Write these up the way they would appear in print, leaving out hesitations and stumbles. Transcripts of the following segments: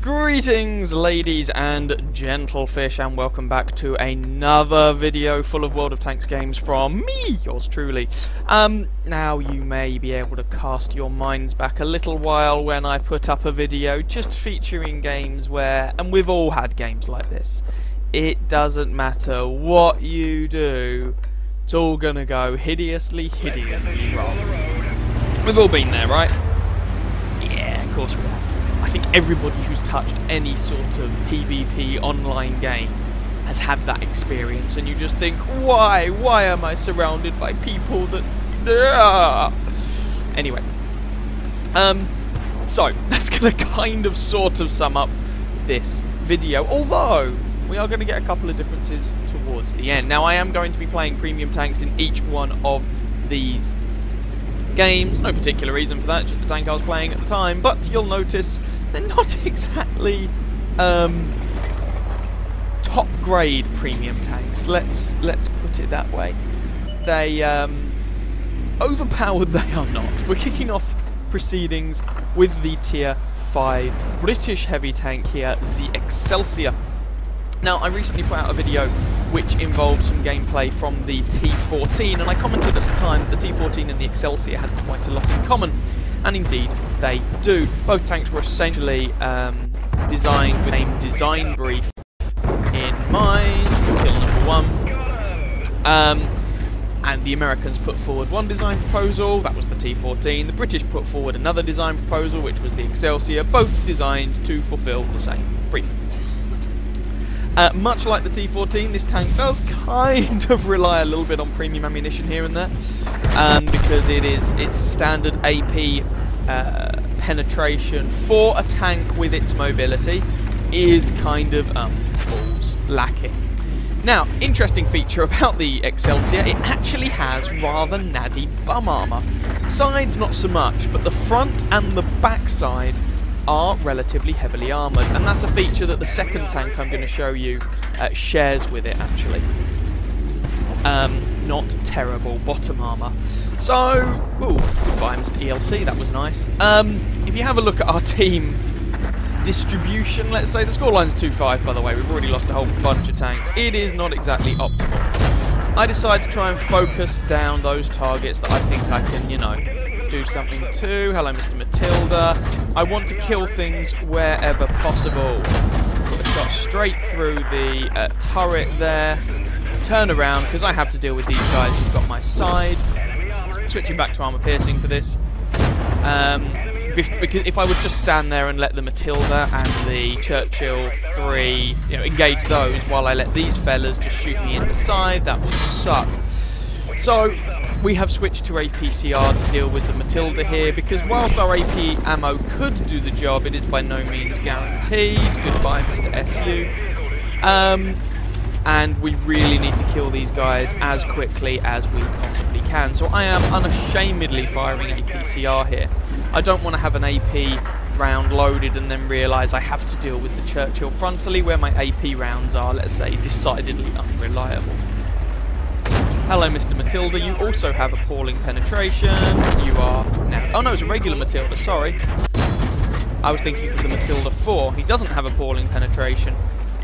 Greetings, ladies and gentlefish, and welcome back to another video full of World of Tanks games from me, yours truly. Now you may be able to cast your minds back a little while when I put up a video just featuring games where, and we've all had games like this, it doesn't matter what you do, it's all gonna go hideously wrong. We've all been there, right? Yeah, of course we have. I think everybody who's touched any sort of PvP online game has had that experience, and you just think, why? Why am I surrounded by people that... Anyway. So, that's going to kind of sort of sum up this video, although we are going to get a couple of differences towards the end. Now, I am going to be playing premium tanks in each one of these games. No particular reason for that, just the tank I was playing at the time, but you'll notice they're not exactly top grade premium tanks. Let's put it that way. They overpowered they are not. We're kicking off proceedings with the tier 5 British heavy tank here, the Excelsior. Now, I recently put out a video which involved some gameplay from the T14, and I commented at the time that the T14 and the Excelsior had quite a lot in common, and indeed they do. Both tanks were essentially designed with a design brief in mind, kill number one, and the Americans put forward one design proposal, that was the T14, the British put forward another design proposal, which was the Excelsior, both designed to fulfill the same brief. Much like the T14, this tank does kind of rely a little bit on premium ammunition here and there, because its standard AP penetration for a tank with its mobility is kind of balls lacking. Now, interesting feature about the Excelsior, it actually has rather naddy bum armour. Sides not so much, but the front and the back side are relatively heavily armoured, and that's a feature that the second tank I'm going to show you shares with it, actually. Not terrible bottom armour. So, ooh, goodbye Mr. ELC, that was nice. If you have a look at our team distribution, let's say, the scoreline's 2-5, by the way, we've already lost a whole bunch of tanks. It is not exactly optimal. I decided to try and focus down those targets that I think I can, you know, do something to. Hello, Mr. Matilda. I want to kill things wherever possible. Put a shot straight through the turret there. Turn around, because I have to deal with these guys who've got my side. Switching back to armor piercing for this. Because if I would just stand there and let the Matilda and the Churchill 3, you know, engage those while I let these fellas just shoot me in the side, that would suck. So we have switched to a PCR to deal with the Matilda here, because whilst our AP ammo could do the job, it is by no means guaranteed. Goodbye, Mr. SU. And we really need to kill these guys as quickly as we possibly can. So I am unashamedly firing a PCR here. I don't want to have an AP round loaded and then realise I have to deal with the Churchill frontally, where my AP rounds are, let's say, decidedly unreliable. Hello, Mr. Matilda. You also have appalling penetration. You are now... Oh, no, it's a regular Matilda. Sorry. I was thinking it was the Matilda 4. He doesn't have appalling penetration.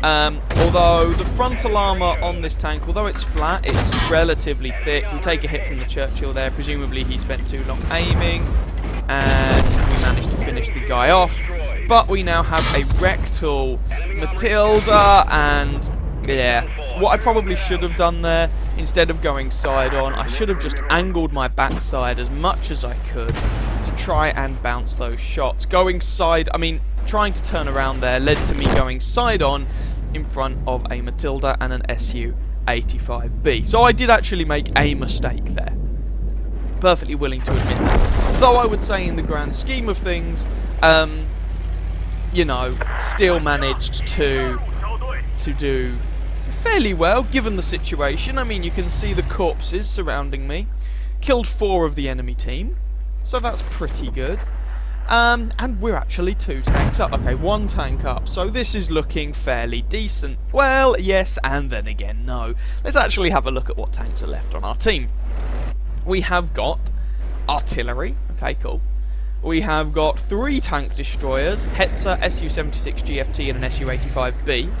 Although the frontal armour on this tank, although it's flat, it's relatively thick. We take a hit from the Churchill there. Presumably he spent too long aiming, and we managed to finish the guy off. But we now have a rectal Matilda, and... yeah, what I probably should have done there, instead of going side on, I should have just angled my backside as much as I could to try and bounce those shots. Going side, I mean, trying to turn around there led to me going side on in front of a Matilda and an SU-85B. So I did actually make a mistake there. Perfectly willing to admit that. Though I would say in the grand scheme of things, you know, still managed to do fairly well given the situation. I mean, you can see the corpses surrounding me. Killed 4 of the enemy team, so that's pretty good. And we're actually 2 tanks up. Okay, 1 tank up, so this is looking fairly decent. Well, yes, and then again, no. Let's actually have a look at what tanks are left on our team. We have got artillery. Okay, cool. we have got 3 tank destroyers, Hetzer, Su-76 GFT and an Su-85B.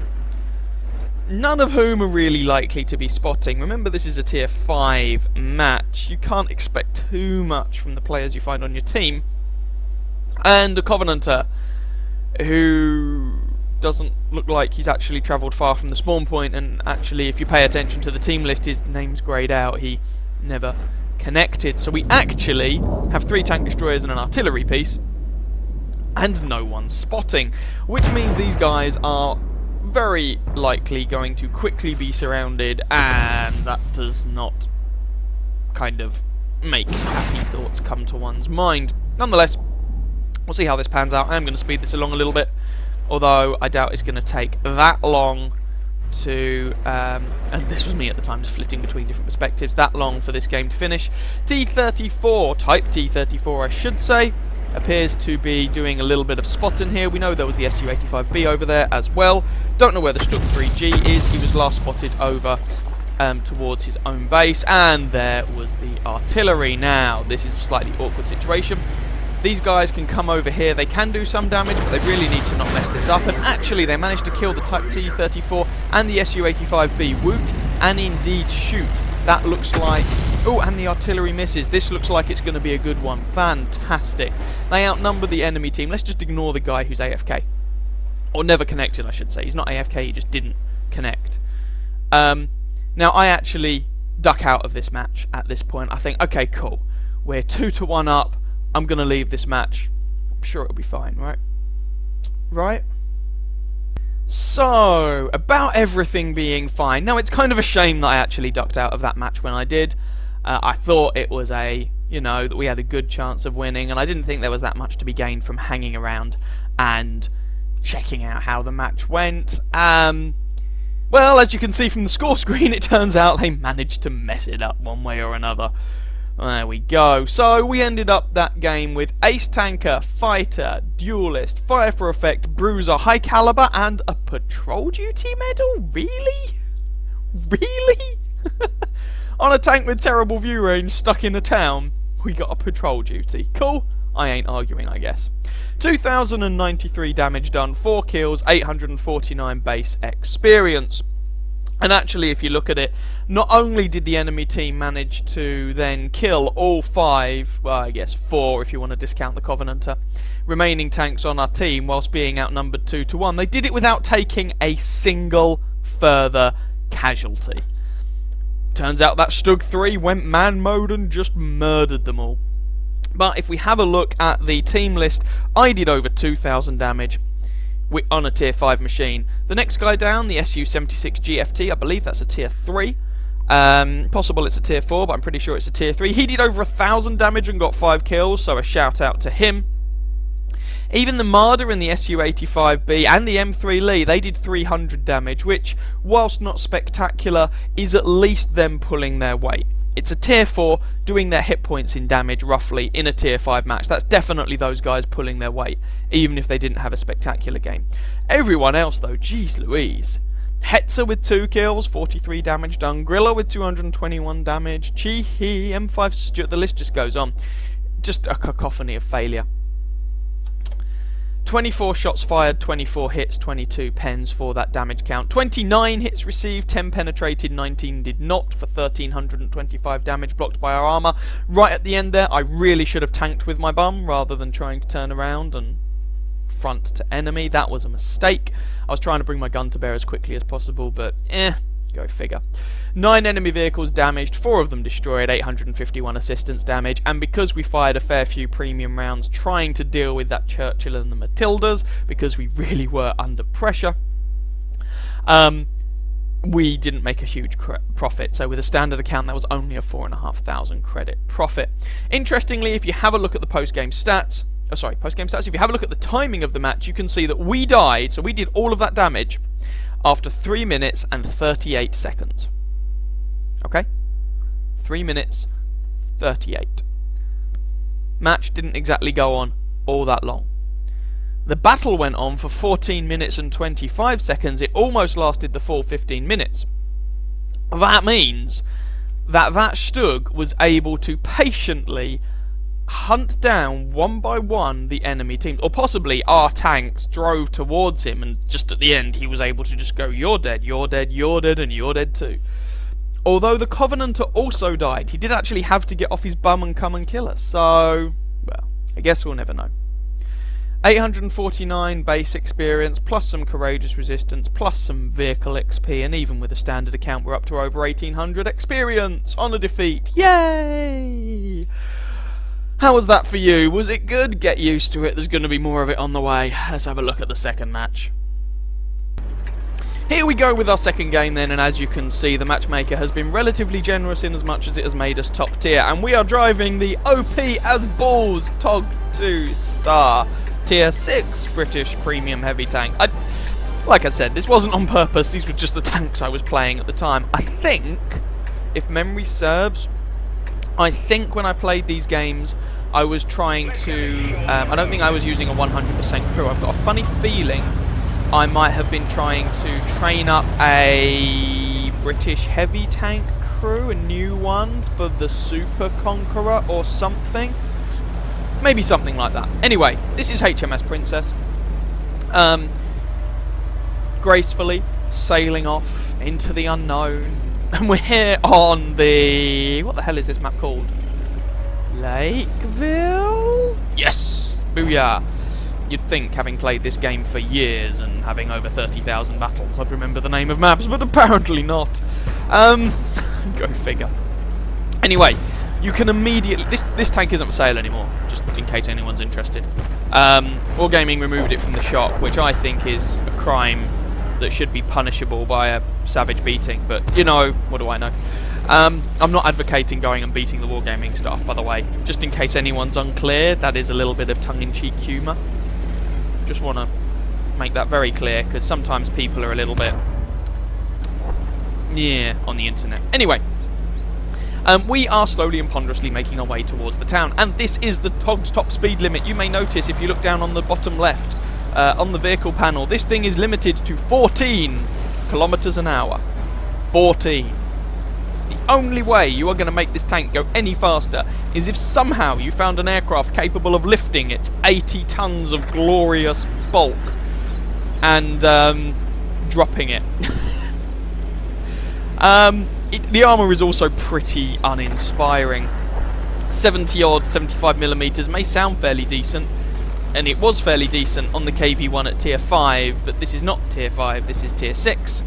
None of whom are really likely to be spotting. Remember, this is a tier 5 match. You can't expect too much from the players you find on your team. And a Covenanter, who doesn't look like he's actually travelled far from the spawn point, and actually, if you pay attention to the team list, his name's greyed out. He never connected. So we actually have 3 tank destroyers and an artillery piece, and no one's spotting, which means these guys are very likely going to quickly be surrounded, and that does not kind of make happy thoughts come to one's mind. Nonetheless, we'll see how this pans out. I am going to speed this along a little bit, although I doubt it's going to take that long to, and this was me at the time, just flitting between different perspectives, that long for this game to finish. T-34, Type T-34 I should say, appears to be doing a little bit of spotting here. We know there was the Su-85B over there as well. Don't know where the Stuck 3G is. He was last spotted over towards his own base, and there was the artillery. Now, this is a slightly awkward situation. These guys can come over here, they can do some damage, but they really need to not mess this up. And actually, they managed to kill the Type T-34 and the Su-85B woot, and indeed shoot. That looks like... Oh, and the artillery misses. This looks like it's going to be a good one. Fantastic. They outnumber the enemy team. Let's just ignore the guy who's AFK. Or never connected, I should say. He's not AFK, he just didn't connect. Now, I actually duck out of this match at this point. I think, okay, cool. We're 2-1 up. I'm going to leave this match. I'm sure it'll be fine, right? Right? So, about everything being fine. Now, it's kind of a shame that I actually ducked out of that match when I did. I thought it was that we had a good chance of winning, and I didn't think there was that much to be gained from hanging around and checking out how the match went. Well, as you can see from the score screen, it turns out they managed to mess it up one way or another. There we go. So we ended up that game with Ace Tanker, Fighter, Duelist, Fire for Effect, Bruiser, High Caliber, and a Patrol Duty medal? Really? Really? On a tank with terrible view range stuck in a town, we got a Patrol Duty. Cool. I ain't arguing, I guess. 2,093 damage done, 4 kills, 849 base experience. And actually, if you look at it, not only did the enemy team manage to then kill all 5, well, I guess 4 if you want to discount the Covenanter, remaining tanks on our team whilst being outnumbered 2-1, they did it without taking a single further casualty. Turns out that Stug 3 went man mode and just murdered them all. But if we have a look at the team list, I did over 2,000 damage on a tier 5 machine. The next guy down, the Su-76 GFT, I believe that's a tier 3. Possible it's a tier 4, but I'm pretty sure it's a tier 3. He did over 1,000 damage and got 5 kills, so a shout out to him. Even the Marder in the Su-85B and the M3 Lee, they did 300 damage, which, whilst not spectacular, is at least them pulling their weight. It's a tier 4 doing their hit points in damage roughly in a tier 5 match. That's definitely those guys pulling their weight, even if they didn't have a spectacular game. Everyone else though, geez Louise. Hetzer with 2 kills, 43 damage done. Grilla with 221 damage. Cheehy, M5 Stuart, the list just goes on. Just a cacophony of failure. 24 shots fired, 24 hits, 22 pens for that damage count. 29 hits received, 10 penetrated, 19 did not for 1,325 damage blocked by our armour. Right at the end there, I really should have tanked with my bum rather than trying to turn around and front to enemy. That was a mistake. I was trying to bring my gun to bear as quickly as possible, but go figure. 9 enemy vehicles damaged, 4 of them destroyed, 851 assistance damage, and because we fired a fair few premium rounds trying to deal with that Churchill and the Matildas, because we really were under pressure, we didn't make a huge profit. So with a standard account, that was only a 4,500 credit profit. Interestingly, if you have a look at the post-game stats, if you have a look at the timing of the match, you can see that we died, so we did all of that damage after 3 minutes and 38 seconds. Okay? 3 minutes, 38. Match didn't exactly go on all that long. The battle went on for 14 minutes and 25 seconds. It almost lasted the full 15 minutes. That means that Stug was able to patiently hunt down one by one the enemy teams, or possibly our tanks drove towards him, and just at the end he was able to just go, you're dead, you're dead, you're dead, and you're dead too. Although the Covenanter also died, he did actually have to get off his bum and come and kill us, so, well, I guess we'll never know. 849 base experience, plus some courageous resistance, plus some vehicle XP, and even with a standard account we're up to over 1800 experience on a defeat. Yay! How was that for you? Was it good? Get used to it, there's going to be more of it on the way. Let's have a look at the second match. Here we go with our second game then, and as you can see, the matchmaker has been relatively generous in as much as it has made us top tier, and we are driving the OP as balls TOG 2 Star Tier 6 British Premium Heavy Tank. Like I said, this wasn't on purpose, these were just the tanks I was playing at the time. I think, if memory serves, I think when I played these games, I was trying to... I don't think I was using a 100% crew. I've got a funny feeling I might have been trying to train up a British heavy tank crew, a new one for the Super Conqueror or something. Maybe something like that. Anyway, this is HMS Princess. Gracefully sailing off into the unknown. And we're here on the... what the hell is this map called? Lakeville? Yes! Booyah! You'd think, having played this game for years and having over 30,000 battles, I'd remember the name of maps, but apparently not. Go figure. Anyway, you can immediately... This tank isn't for sale anymore, just in case anyone's interested. Wargaming removed it from the shop, which I think is a crime that should be punishable by a savage beating, but, you know, what do I know? I'm not advocating going and beating the Wargaming staff, by the way. Just in case anyone's unclear, that is a little bit of tongue-in-cheek humour. Just want to make that very clear, because sometimes people are a little bit... yeah, on the internet. Anyway, we are slowly and ponderously making our way towards the town, and this is the TOG's top speed limit. You may notice, if you look down on the bottom left, on the vehicle panel, this thing is limited to 14 kilometers an hour. 14. The only way you are going to make this tank go any faster is if somehow you found an aircraft capable of lifting its 80 tons of glorious bulk and dropping it. The armour is also pretty uninspiring. 70-odd, 75mm may sound fairly decent, and it was fairly decent on the KV-1 at Tier 5, but this is not Tier 5, this is Tier 6.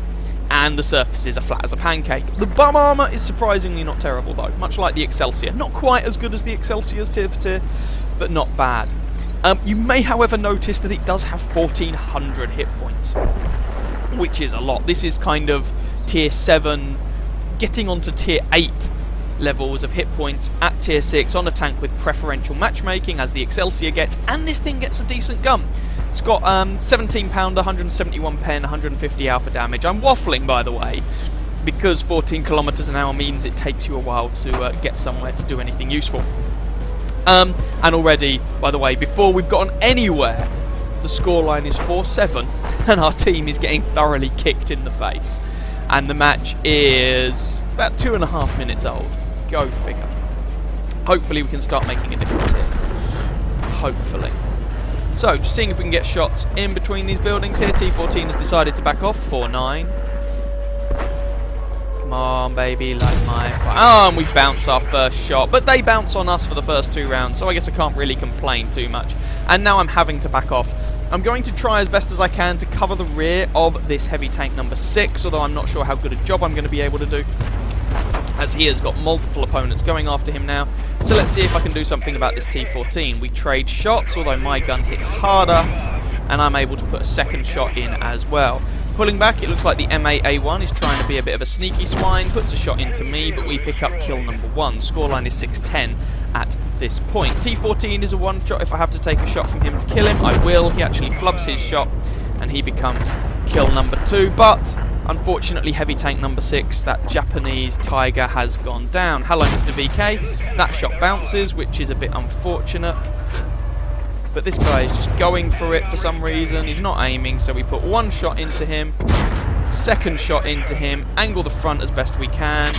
And the surfaces are flat as a pancake. The bum armour is surprisingly not terrible though, much like the Excelsior. Not quite as good as the Excelsior's tier for tier, but not bad. You may however notice that it does have 1400 hit points, which is a lot. This is kind of Tier 7, getting onto Tier 8 levels of hit points at Tier 6 on a tank with preferential matchmaking as the Excelsior gets, and this thing gets a decent gun. It's got 17 pounder, 171 pen, 150 alpha damage. I'm waffling, by the way, because 14 kilometers an hour means it takes you a while to get somewhere to do anything useful. And already, by the way, before we've gotten anywhere, the scoreline is 4-7, and our team is getting thoroughly kicked in the face. And the match is about 2.5 minutes old. Go figure. Hopefully we can start making a difference here. Hopefully. So, just seeing if we can get shots in between these buildings here. T14 has decided to back off. 4-9. Come on, baby, light my fire. Oh, and we bounce our first shot. But they bounce on us for the first 2 rounds, so I guess I can't really complain too much. And now I'm having to back off. I'm going to try as best as I can to cover the rear of this heavy tank number 6, although I'm not sure how good a job I'm going to be able to do, as he has got multiple opponents going after him now. So let's see if I can do something about this T14. We trade shots, although my gun hits harder, and I'm able to put a second shot in as well. Pulling back, it looks like the MAA1 is trying to be a bit of a sneaky swine, puts a shot into me, but we pick up kill number 1. Scoreline is 6-10 at this point. T14 is a one shot. If I have to take a shot from him to kill him, I will. He actually flubs his shot, and he becomes kill number 2, but unfortunately, heavy tank number 6, that Japanese Tiger, has gone down. Hello, Mr. VK. That shot bounces, which is a bit unfortunate. But this guy is just going for it for some reason. He's not aiming, so we put 1 shot into him, second shot into him, angle the front as best we can,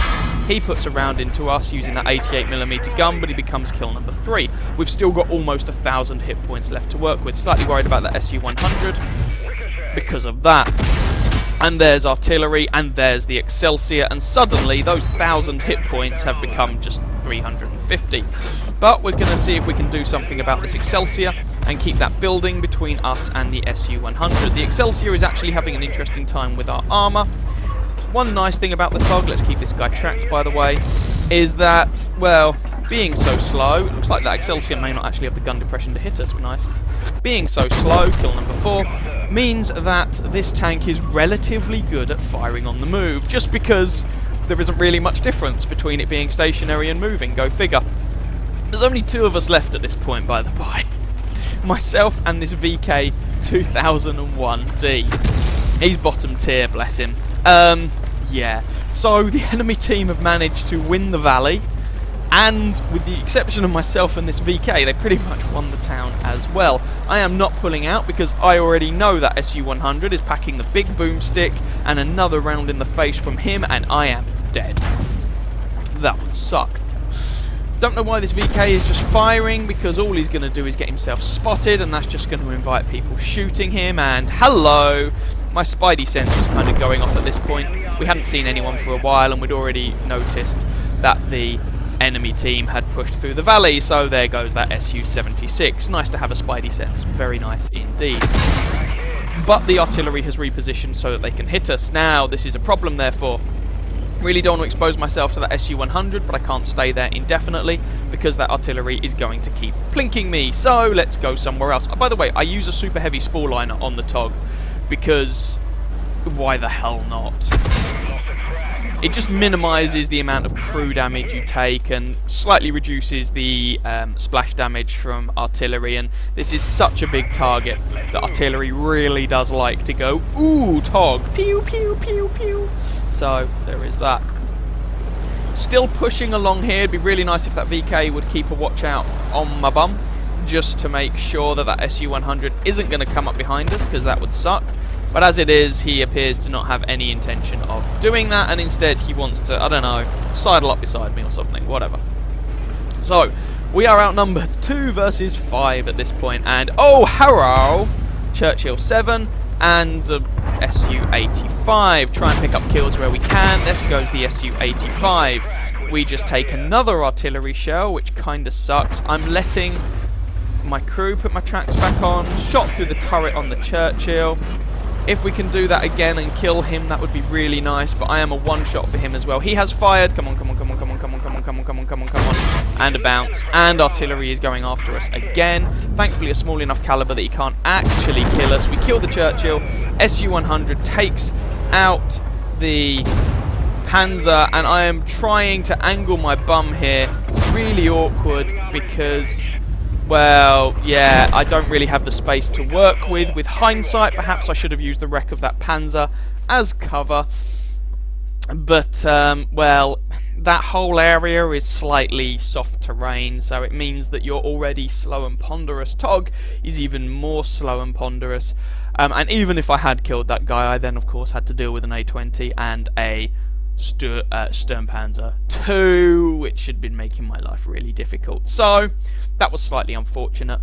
He puts a round into us using that 88mm gun, but he becomes kill number 3. We've still got almost 1,000 hit points left to work with. Slightly worried about that SU-100 because of that. And there's artillery, and there's the Excelsior, and suddenly those 1,000 hit points have become just 350. But we're going to see if we can do something about this Excelsior and keep that building between us and the SU-100. The Excelsior is actually having an interesting time with our armour. One nice thing about the TOG, let's keep this guy tracked by the way, is that, well, being so slow, it looks like that Excelsior may not actually have the gun depression to hit us, nice. Being so slow, kill number 4, means that this tank is relatively good at firing on the move, just because there isn't really much difference between it being stationary and moving, go figure. There's only 2 of us left at this point, by the by. Myself and this VK 2001D. He's bottom tier, bless him. Yeah. So the enemy team have managed to win the valley, and with the exception of myself and this VK, they pretty much won the town as well. I am not pulling out because I already know that SU-100 is packing the big boomstick, and another round in the face from him, and I am dead. That would suck. Don't know why this VK is just firing, because all he's going to do is get himself spotted, and that's just going to invite people shooting him, and hello! My spidey sense was kind of going off at this point. We hadn't seen anyone for a while, and we'd already noticed that the enemy team had pushed through the valley, so there goes that SU-76. Nice to have a spidey sense, very nice indeed. But the artillery has repositioned so that they can hit us. Now, this is a problem, therefore. Really don't want to expose myself to that SU-100, but I can't stay there indefinitely because that artillery is going to keep plinking me. So let's go somewhere else. Oh, by the way, I use a super heavy spall liner on the TOG because why the hell not? It just minimises the amount of crew damage you take and slightly reduces the splash damage from artillery, and this is such a big target that artillery really does like to go, ooh, TOG, pew, pew, pew, pew. So, there is that. Still pushing along here. It'd be really nice if that VK would keep a watch out on my bum, just to make sure that that SU-100 isn't going to come up behind us, because that would suck. But as it is, he appears to not have any intention of doing that, and instead he wants to, I don't know, sidle up beside me or something, whatever. So, we are outnumbered 2 versus 5 at this point, and oh, hello! Churchill 7 and SU-85. Try and pick up kills where we can. This goes the SU-85. We just take another artillery shell, which kinda sucks. I'm letting my crew put my tracks back on, shot through the turret on the Churchill. If we can do that again and kill him, that would be really nice, but I am a one-shot for him as well. He has fired. Come on, come on, come on, come on, come on, come on, come on, come on, come on, come on. And a bounce. And artillery is going after us again. Thankfully, a small enough caliber that he can't actually kill us. We kill the Churchill. SU-100 takes out the Panzer, and I am trying to angle my bum here. Really awkward because, well, yeah, I don't really have the space to work with. With hindsight, perhaps I should have used the wreck of that Panzer as cover. But, well, that whole area is slightly soft terrain, so it means that your already slow and ponderous TOG is even more slow and ponderous. And even if I had killed that guy, I then, of course, had to deal with an A-20 and a Sturmpanzer 2, which had been making my life really difficult. So, that was slightly unfortunate.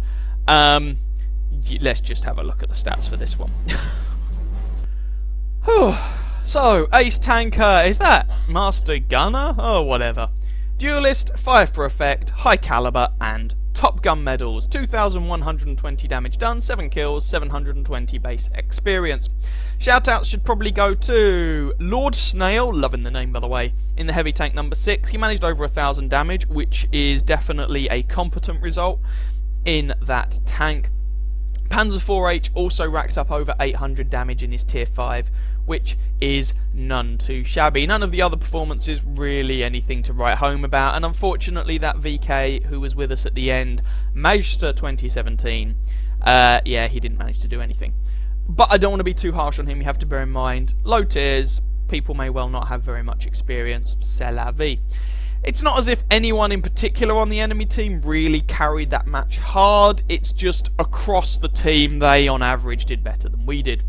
Let's just have a look at the stats for this one. So, Ace Tanker, is that Master Gunner? Oh, whatever. Duelist, Fire for Effect, High Caliber, and Top Gun medals. 2,120 damage done, 7 kills, 720 base experience. Shoutouts should probably go to Lord Snail, loving the name by the way, in the heavy tank number 6. He managed over 1,000 damage, which is definitely a competent result in that tank. Panzer 4H also racked up over 800 damage in his tier 5, which is none too shabby. None of the other performances really anything to write home about, and unfortunately that VK who was with us at the end, Majster 2017, yeah, he didn't manage to do anything. But I don't want to be too harsh on him. You have to bear in mind, low tiers, people may well not have very much experience, c'est la vie. It's not as if anyone in particular on the enemy team really carried that match hard, it's just across the team they on average did better than we did.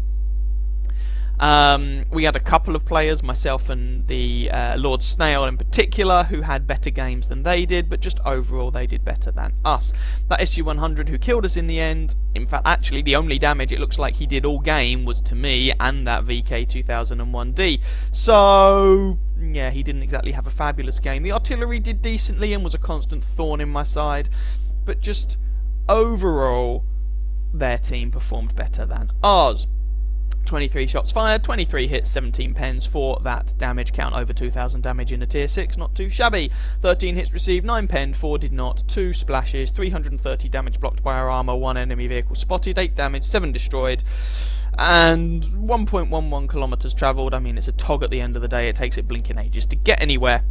We had a couple of players, myself and the Lord Snail in particular, who had better games than they did, but just overall they did better than us. That SU-100 who killed us in the end, in fact actually the only damage it looks like he did all game was to me and that VK-2001D. So yeah, he didn't exactly have a fabulous game. The artillery did decently and was a constant thorn in my side, but just overall their team performed better than ours. 23 shots fired, 23 hits, 17 pens for that damage count, over 2,000 damage in a tier 6, not too shabby. 13 hits received, 9 pen, 4 did not, 2 splashes, 330 damage blocked by our armour, 1 enemy vehicle spotted, 8 damage, 7 destroyed, and 1.11 kilometres travelled. I mean, it's a TOG at the end of the day, it takes it blinking ages to get anywhere.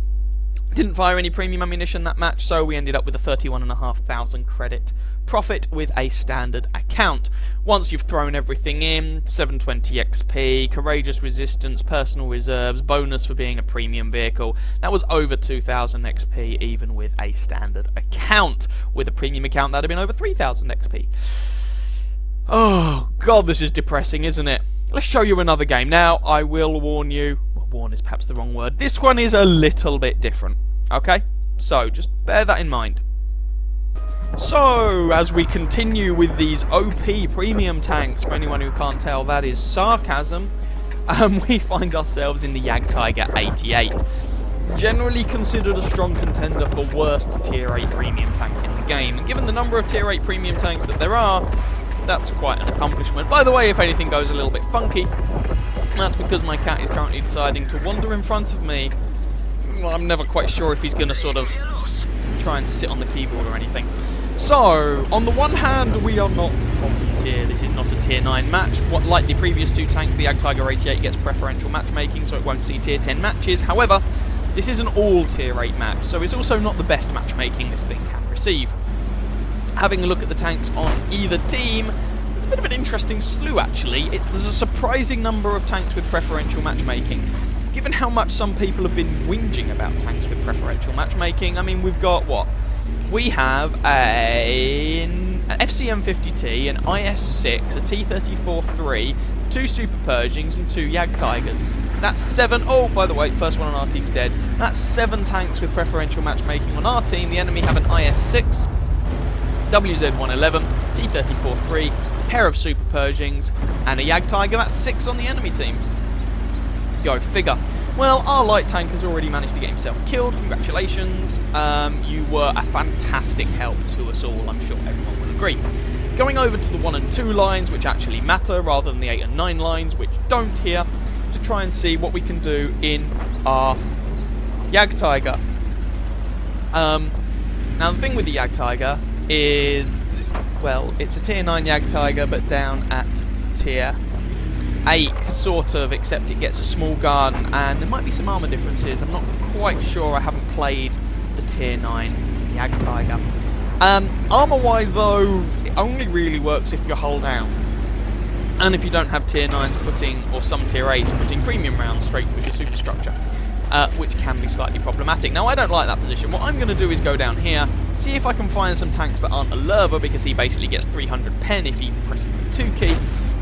Didn't fire any premium ammunition that match, so we ended up with a 31,500 credit profit with a standard account. Once you've thrown everything in, 720 XP, courageous resistance, personal reserves, bonus for being a premium vehicle, that was over 2,000 XP even with a standard account. With a premium account that would have been over 3,000 XP. Oh god, this is depressing, isn't it? Let's show you another game. Now, I will warn you, well, warn is perhaps the wrong word, this one is a little bit different, okay? So, just bear that in mind. So, as we continue with these OP premium tanks, for anyone who can't tell, that is sarcasm, we find ourselves in the Jagdtiger 88. Generally considered a strong contender for worst tier 8 premium tank in the game, and given the number of tier 8 premium tanks that there are, that's quite an accomplishment. By the way, if anything goes a little bit funky, that's because my cat is currently deciding to wander in front of me. Well, I'm never quite sure if he's going to sort of try and sit on the keyboard or anything. So, on the one hand, we are not bottom tier. This is not a tier 9 match. Like the previous two tanks, the Jagdtiger 88 gets preferential matchmaking, so it won't see tier 10 matches. However, this is an all tier 8 match, so it's also not the best matchmaking this thing can receive. Having a look at the tanks on either team, there's a bit of an interesting slew actually. There's a surprising number of tanks with preferential matchmaking. Given how much some people have been whinging about tanks with preferential matchmaking, I mean, we've got what? We have an FCM50T, an IS-6, a T-34-3, 2 Super Pershings and 2 Jagdtigers. That's 7, oh, by the way, first one on our team's dead. That's 7 tanks with preferential matchmaking on our team. The enemy have an IS-6, WZ-111, T-34-3, pair of Super Pershings, and a Jagdtiger. That's 6 on the enemy team. Go figure. Well, our light tank has already managed to get himself killed. Congratulations. You were a fantastic help to us all. I'm sure everyone will agree. Going over to the 1 and 2 lines, which actually matter, rather than the 8 and 9 lines, which don't here, to try and see what we can do in our Jagdtiger. Now, the thing with the Jagdtiger is, well, it's a tier 9 Jagdtiger, but down at tier 8, sort of, except it gets a small gun, and there might be some armour differences. I'm not quite sure, I haven't played the tier 9 Jagdtiger. Armour-wise, though, it only really works if you're hull down. And if you don't have tier 9s putting, or some tier 8s putting premium rounds straight through your superstructure, which can be slightly problematic. Now, I don't like that position. What I'm going to do is go down here, see if I can find some tanks that aren't a Lerva, because he basically gets 300 pen if he presses the 2 key,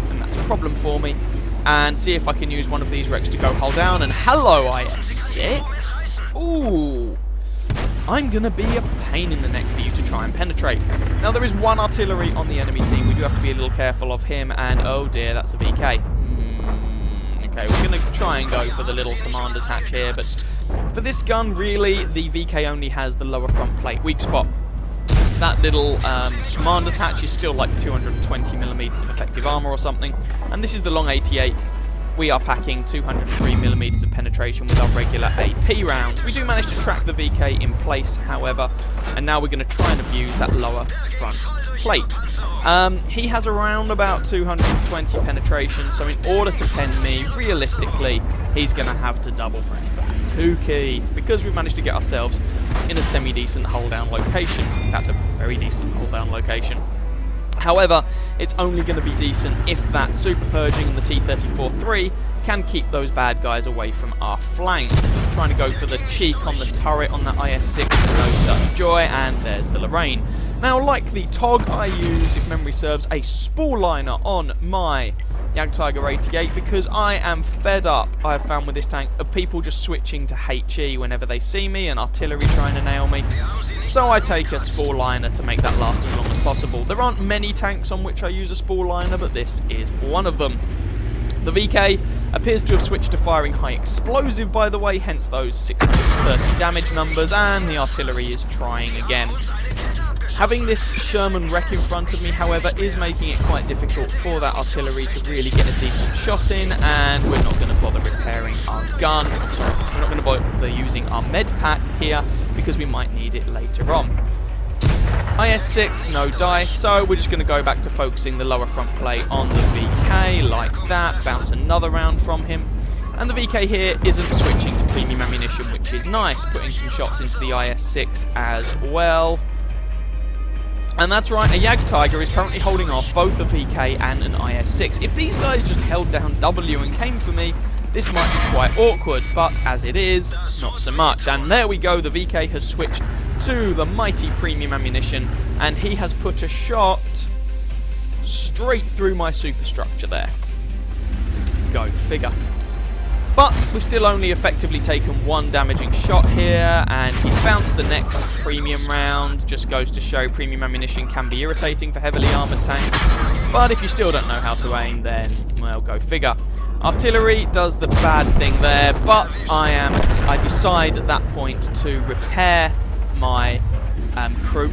and that's a problem for me. And see if I can use one of these wrecks to go hull down, and hello, IS-6! Ooh! I'm going to be a pain in the neck for you to try and penetrate. Now, there is 1 artillery on the enemy team. We do have to be a little careful of him, and oh dear, that's a VK. Okay, we're going to try and go for the little commander's hatch here, but for this gun, really, the VK only has the lower front plate weak spot. That little commander's hatch is still like 220mm of effective armour or something, and this is the long 88. We are packing 203mm of penetration with our regular AP rounds. We do manage to track the VK in place, however, and now we're going to try and abuse that lower front plate. He has around about 220 penetration, so in order to pen me, realistically, he's going to have to double press that 2 key, because we've managed to get ourselves in a semi-decent hold-down location. In fact, a very decent hold-down location. However, it's only going to be decent if that Super Pershing and the T-34-3 can keep those bad guys away from our flank. Trying to go for the cheek on the turret on that IS-6, no such joy, and there's the Lorraine. Now, like the TOG, I use, if memory serves, a spool liner on my Jagdtiger 88 because I am fed up, I have found with this tank, of people just switching to HE whenever they see me and artillery trying to nail me. So I take a spool liner to make that last as long as possible. There aren't many tanks on which I use a spool liner, but this is one of them. The VK appears to have switched to firing high explosive, by the way, hence those 630 damage numbers, and the artillery is trying again. Having this Sherman wreck in front of me, however, is making it quite difficult for that artillery to really get a decent shot in, and we're not going to bother repairing our gun. Sorry, we're not going to bother using our med pack here because we might need it later on. IS-6, no dice, so we're just going to go back to focusing the lower front plate on the VK like that, bounce another round from him. And the VK here isn't switching to premium ammunition, which is nice, putting some shots into the IS-6 as well. And that's right, a Jagdtiger is currently holding off both a VK and an IS-6. If these guys just held down W and came for me, this might be quite awkward, but as it is, not so much. And there we go, the VK has switched to the mighty premium ammunition, and he has put a shot straight through my superstructure there. Go figure. But we've still only effectively taken one damaging shot here, and he's bounced the next premium round. Just goes to show premium ammunition can be irritating for heavily armoured tanks. But if you still don't know how to aim, then, well, go figure. Artillery does the bad thing there, but I decide at that point to repair my crew,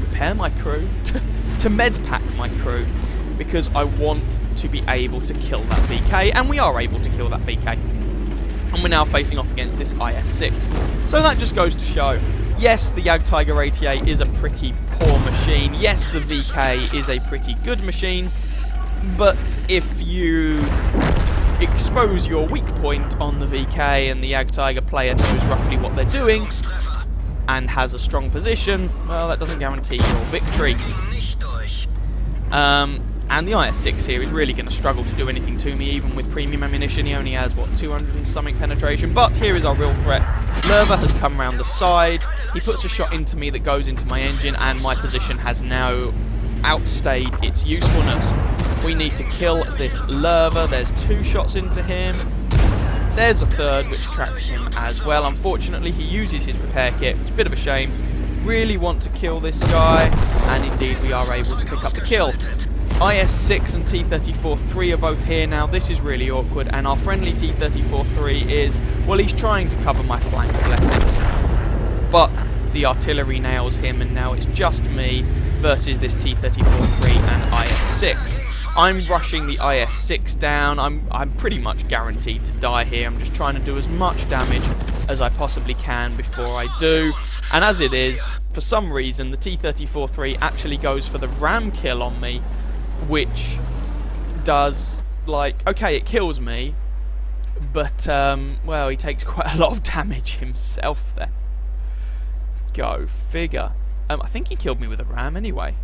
to med pack my crew, because I want to be able to kill that VK, and we are able to kill that VK. And we're now facing off against this IS-6. So that just goes to show, yes, the Jagdtiger 88 is a pretty poor machine. Yes, the VK is a pretty good machine. But if you expose your weak point on the VK and the Jagdtiger player knows roughly what they're doing and has a strong position, well, that doesn't guarantee your victory. And the IS-6 here is really going to struggle to do anything to me, even with premium ammunition. He only has, what, 200 and something penetration. But here is our real threat. Lerva has come round the side. He puts a shot into me that goes into my engine, and my position has now outstayed its usefulness. We need to kill this Lerva. There's 2 shots into him. There's a third, which tracks him as well. Unfortunately, he uses his repair kit. It's a bit of a shame. Really want to kill this guy, and indeed we are able to pick up the kill. IS-6 and T-34-3 are both here now. This is really awkward, and our friendly T-34-3 is, well, he's trying to cover my flank, bless him. But the artillery nails him, and now it's just me versus this T-34-3 and IS-6. I'm rushing the IS-6 down. I'm pretty much guaranteed to die here. I'm just trying to do as much damage as I possibly can before I do. And as it is, for some reason, the T-34-3 actually goes for the ram kill on me, which does, like, okay, it kills me, but, well, he takes quite a lot of damage himself there. Go figure. I think he killed me with a ram anyway.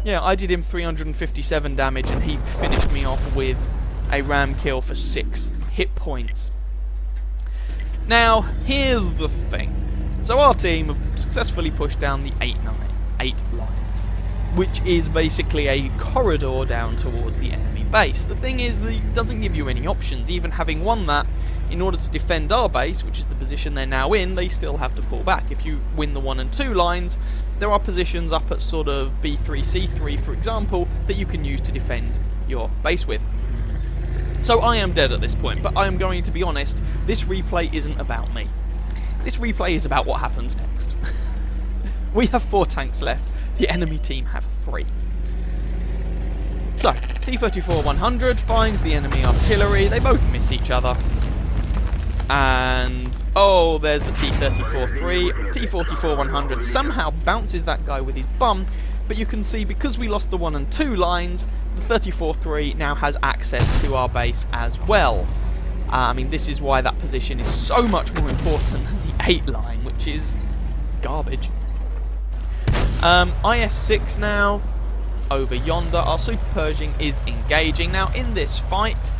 Yeah, I did him 357 damage, and he finished me off with a ram kill for 6 hit points. Now, here's the thing. So our team have successfully pushed down the 8 line, which is basically a corridor down towards the enemy base. The thing is that it doesn't give you any options. Even having won that, in order to defend our base, which is the position they're now in, they still have to pull back. If you win the 1 and 2 lines, there are positions up at sort of B3, C3, for example, that you can use to defend your base with. So I am dead at this point, but I am going to be honest, this replay isn't about me. This replay is about what happens next. We have 4 tanks left. The enemy team have 3. So, T-34-100 finds the enemy artillery. They both miss each other. And, oh, there's the T-34-3. T-44-100 somehow bounces that guy with his bum. But you can see, because we lost the 1 and 2 lines, the 34-3 now has access to our base as well. I mean, this is why that position is so much more important than the 8 line, which is garbage. IS-6 now, over yonder. Our Super Pershing is engaging. Now, in this fight,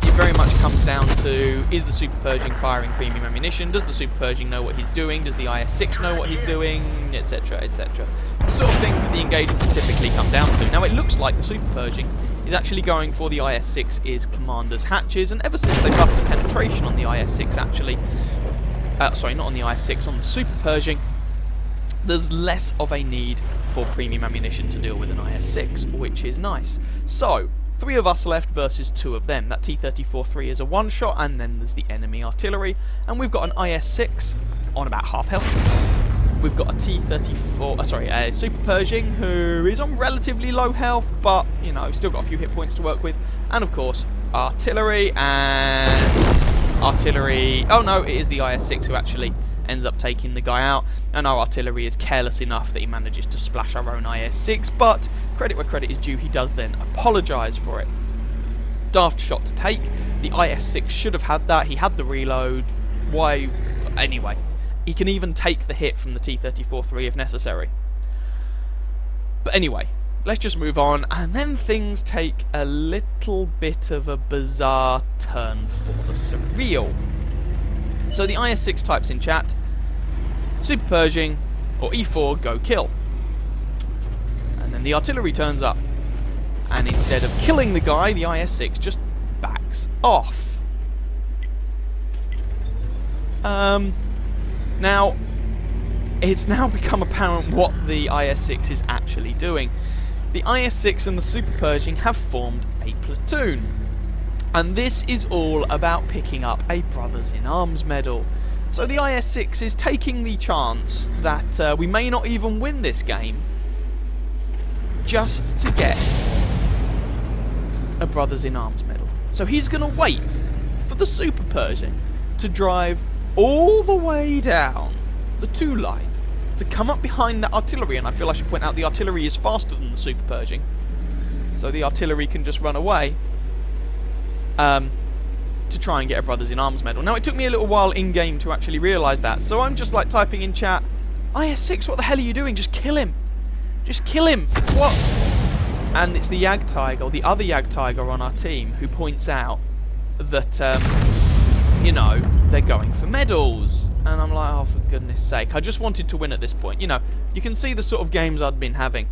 it very much comes down to, is the Super Pershing firing premium ammunition? Does the Super Pershing know what he's doing? Does the IS-6 know what he's doing? Etc, etc. The sort of things that the engagement will typically come down to. Now, it looks like the Super Pershing is actually going for the IS-6's Commander's hatches, and ever since they buffed the penetration on the IS-6, actually... sorry, not on the IS-6, on the Super Pershing, there's less of a need for premium ammunition to deal with an IS-6, which is nice. So, 3 of us left versus 2 of them. That T-34-3 is a one-shot, and then there's the enemy artillery, and we've got an IS-6 on about half health. We've got a T-34, sorry, a Super Pershing, who is on relatively low health, but, you know, still got a few hit points to work with, and of course, artillery, and artillery, oh no, it is the IS-6 who actually ends up taking the guy out, and our artillery is careless enough that he manages to splash our own IS-6, but credit where credit is due, he does then apologise for it. Daft shot to take. The IS-6 should have had that. He had the reload. Why? Anyway, he can even take the hit from the T-34-3 if necessary. But anyway, let's just move on, and then things take a little bit of a bizarre turn for the surreal. So the IS-6 types in chat, Super Pershing or E4, go kill. And then the artillery turns up. And instead of killing the guy, the IS-6 just backs off. Now, it's now become apparent what the IS-6 is actually doing. The IS-6 and the Super Pershing have formed a platoon. And this is all about picking up a Brothers in Arms medal. So the IS-6 is taking the chance that we may not even win this game just to get a Brothers in Arms medal. So he's going to wait for the Super Pershing to drive all the way down the 2 line to come up behind that artillery. And I feel I should point out the artillery is faster than the Super Pershing, so the artillery can just run away. To try and get a Brothers in Arms medal. Now, it took me a little while in-game to actually realise that, so I'm just like typing in chat, IS-6, what the hell are you doing? Just kill him. Just kill him. What? And it's the Yag Tiger, or the other Yag Tiger on our team, who points out that, you know, they're going for medals. And I'm like, oh, for goodness sake. I just wanted to win at this point. You know, you can see the sort of games I'd been having.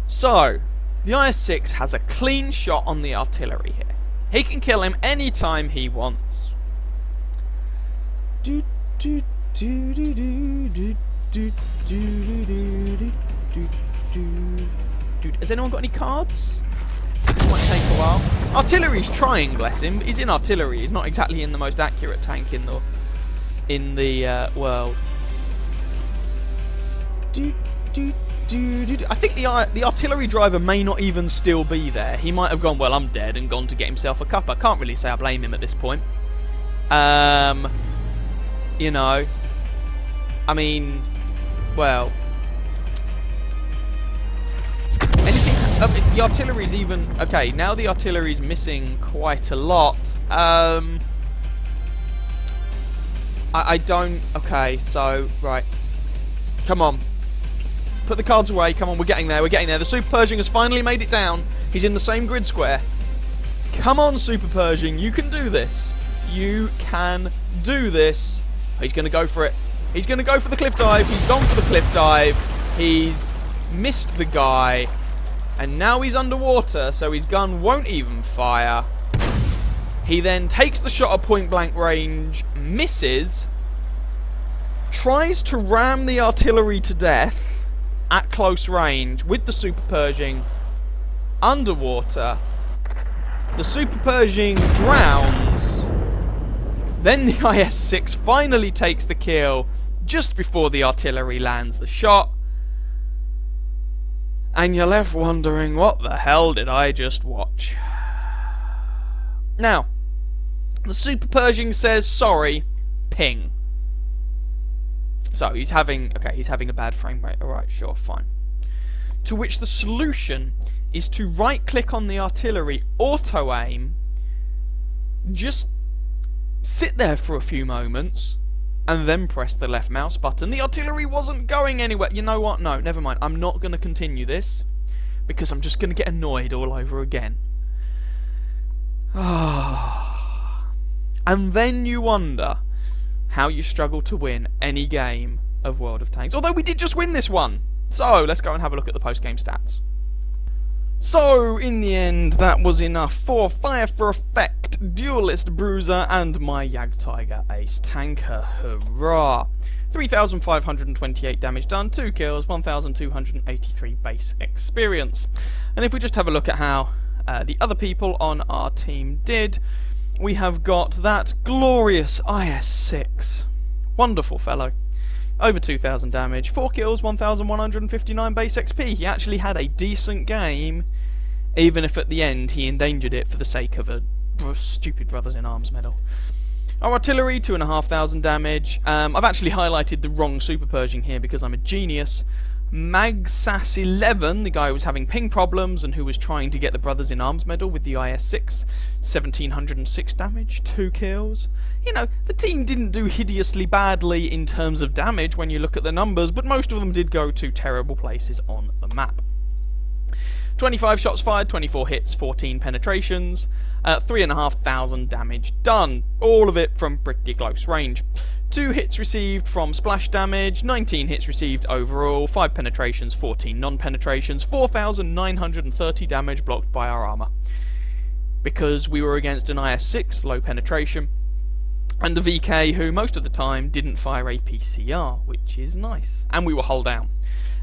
So, the IS-6 has a clean shot on the artillery here. He can kill him anytime he wants. Has anyone got any cards? This might take a while. Artillery's trying, bless him. He's in artillery. He's not exactly in the most accurate tank in the world. I think the artillery driver may not even still be there. He might have gone, well, I'm dead, and gone to get himself a cup. I can't really say I blame him at this point. You know, I mean, well, anything. The artillery's even okay. Now the artillery's missing quite a lot. I don't. Okay, so right, come on. Put the cards away. Come on, we're getting there. We're getting there. The Super Pershing has finally made it down. He's in the same grid square. Come on, Super Pershing. You can do this. You can do this. He's going to go for it. He's going to go for the cliff dive. He's gone for the cliff dive. He's missed the guy. And now he's underwater, so his gun won't even fire. He then takes the shot at point blank range, misses, tries to ram the artillery to death at close range with the Super Pershing underwater. The Super Pershing drowns. Then the IS-6 finally takes the kill just before the artillery lands the shot. And you're left wondering, what the hell did I just watch? Now, the Super Pershing says, sorry, ping. So he's having a bad frame rate. Alright, sure, fine. To which the solution is to right click on the artillery, auto aim, just sit there for a few moments, and then press the left mouse button. The artillery wasn't going anywhere. You know what? No, never mind. I'm not going to continue this, because I'm just going to get annoyed all over again. And then you wonder how you struggle to win any game of World of Tanks. Although we did just win this one. So, let's go and have a look at the post-game stats. So, in the end, that was enough for Fire for Effect, Duelist Bruiser, and my Jagdtiger Ace Tanker. Hurrah! 3,528 damage done, 2 kills, 1,283 base experience. And if we just have a look at how the other people on our team did, we have got that glorious IS-6. Wonderful fellow. Over 2,000 damage, 4 kills, 1,159 base XP. He actually had a decent game, even if at the end he endangered it for the sake of a stupid Brothers in Arms medal. Our artillery, 2,500 damage. I've actually highlighted the wrong Super Pershing here because I'm a genius. Magsas 11, the guy who was having ping problems and who was trying to get the Brothers in Arms medal with the IS-6, 1,706 damage, 2 kills. You know, the team didn't do hideously badly in terms of damage when you look at the numbers, but most of them did go to terrible places on the map. 25 shots fired, 24 hits, 14 penetrations, 3,500 damage done, all of it from pretty close range. 2 hits received from splash damage, 19 hits received overall, 5 penetrations, 14 non-penetrations, 4,930 damage blocked by our armour. Because we were against an IS-6, low penetration, and a VK who most of the time didn't fire a PCR, which is nice. And we were hull down.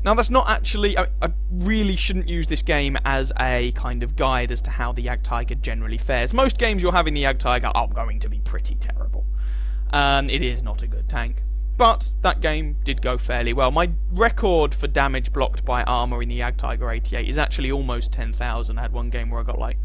Now that's not actually, I really shouldn't use this game as a kind of guide as to how the Jagdtiger generally fares. Most games you'll have in the Jagdtiger are going to be pretty terrible. It is not a good tank. But that game did go fairly well. My record for damage blocked by armour in the Jagdtiger 88 is actually almost 10,000. I had one game where I got like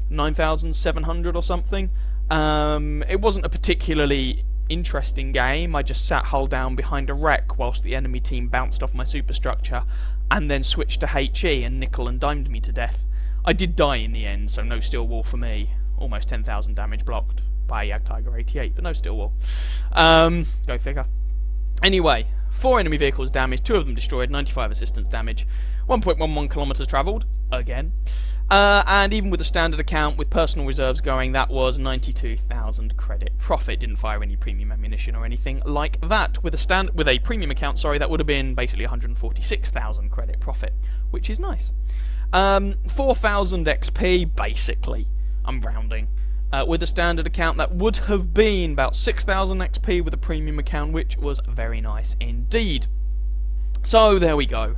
9,700 or something. It wasn't a particularly interesting game. I just sat hull down behind a wreck whilst the enemy team bounced off my superstructure and then switched to HE and nickel and dimed me to death. I did die in the end, so no steel wall for me. Almost 10,000 damage blocked by Jagdtiger 88, but no steel wall. Go figure. Anyway, 4 enemy vehicles damaged, 2 of them destroyed, 95 assistance damage, 1.11 kilometers travelled, again. And even with the standard account, with personal reserves going, that was 92,000 credit profit. Didn't fire any premium ammunition or anything like that. With a premium account, sorry, that would have been basically 146,000 credit profit, which is nice. 4,000 XP, basically. I'm rounding. With a standard account, that would have been about 6,000 XP with a premium account, which was very nice indeed. So, there we go.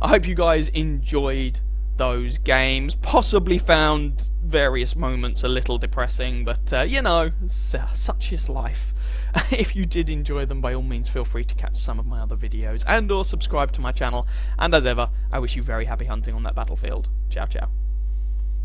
I hope you guys enjoyed those games, possibly found various moments a little depressing, but you know, such is life. If you did enjoy them, by all means feel free to catch some of my other videos and or subscribe to my channel, and as ever, I wish you very happy hunting on that battlefield. Ciao ciao.